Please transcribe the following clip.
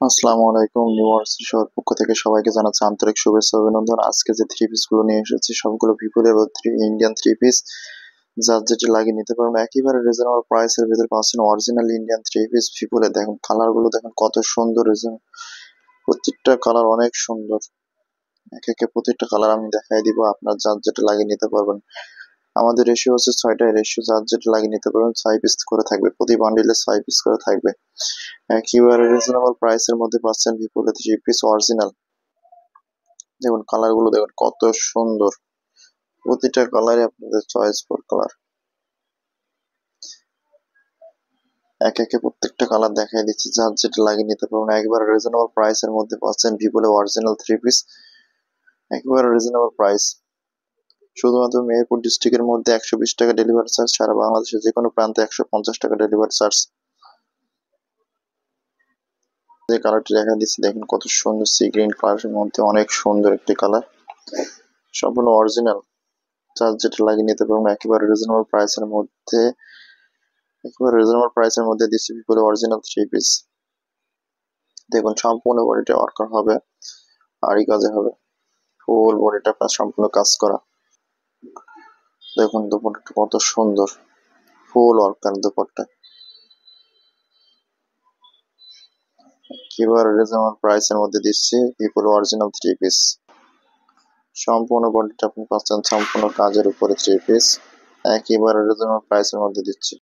আসসালামু আলাইকুম। নিউয়ার্সি শহর পক্ষ থেকে সবাইকে জানাচ্ছি আন্তরিক শুভেচ্ছা ও অভিনন্দন। আজকে যে থ্রি পিস গুলো নিয়ে এসেছি সবগুলো ভিভোর এবং ইন্ডিয়ান থ্রি পিস, যার যেটি লাগিয়ে নিতে পারবেন একেবারে রিজনেবল প্রাইসের ভিতরে পাচ্ছেন। অরিজিনাল ইন্ডিয়ান থ্রি পিস ভিভোরে দেখুন কালার গুলো, দেখুন কত সুন্দর। প্রত্যেকটা কালার অনেক সুন্দর। একে একে প্রত্যেকটা কালার আমি দেখাই দিব, আপনার যার যেটা লাগিয়ে নিতে পারবেন। আমাদের রেশিও হচ্ছে 6টা রেশিও, যার যেটা লাগিয়ে নিতে পারবেন। 6 পিস করে থাকবে, প্রতি বান্ডিলে 6 পিস করে থাকবে। একেবারে রিজনেবল প্রাইসের মধ্যে পাচ্ছেন ভিভোর থ্রি পিস অরিজিনাল। দেখুন কালার গুলো, দেখুন কত সুন্দর। প্রতিটা কালারই আপনাদের চয়েসফুল কালার। একে একে প্রত্যেকটা কালার দেখাই দিচ্ছি, যার যেটা লাগিয়ে নিতে পারবেন। একবারে রিজনেবল প্রাইসের মধ্যে পাচ্ছেন ভিভোর অরিজিনাল থ্রি পিস, একবারে রিজনেবল প্রাইস। শুধুমাত্র মেহেরপুর ডিস্ট্রিক্টের মধ্যে 120 টাকা ডেলিভারি চার্জ, সারা বাংলাদেশের যে কোনো প্রান্তে 150 টাকা ডেলিভারি চার্জ। যে কালারটি দেখা দিচ্ছি দেখুন কত সুন্দর, সি গ্রিন কালারের মধ্যে অনেক সুন্দর একটি কালার, সম্পূর্ণ অরিজিনাল। যার যেটা লাগিয়ে নিতে পারবেন একেবারে রিজনেবল প্রাইসের মধ্যে। একেবারে রিজনেবল প্রাইসের মধ্যে দিচ্ছি ভিভোর অরিজিনাল থ্রি পিস। দেখুন সম্পূর্ণ বডিটা ওয়ার্ক হবে, আড়ি কাজে হবে, ফুল বডিটা প্লাস সম্পূর্ণ কাজ করা। দেখুন দুপাট্টা কত সুন্দর, ফুল ওয়ার্কার দুপাট্টা। একেবারে রিজনেবল প্রাইসের মধ্যে দিচ্ছি ভিভোর অরিজিনাল থ্রি পিস। সম্পূর্ণ বডিটা আপনি পাচ্ছেন সম্পূর্ণ কাজের উপরে থ্রি পিস, একেবারে রিজনেবল প্রাইসের মধ্যে দিচ্ছি।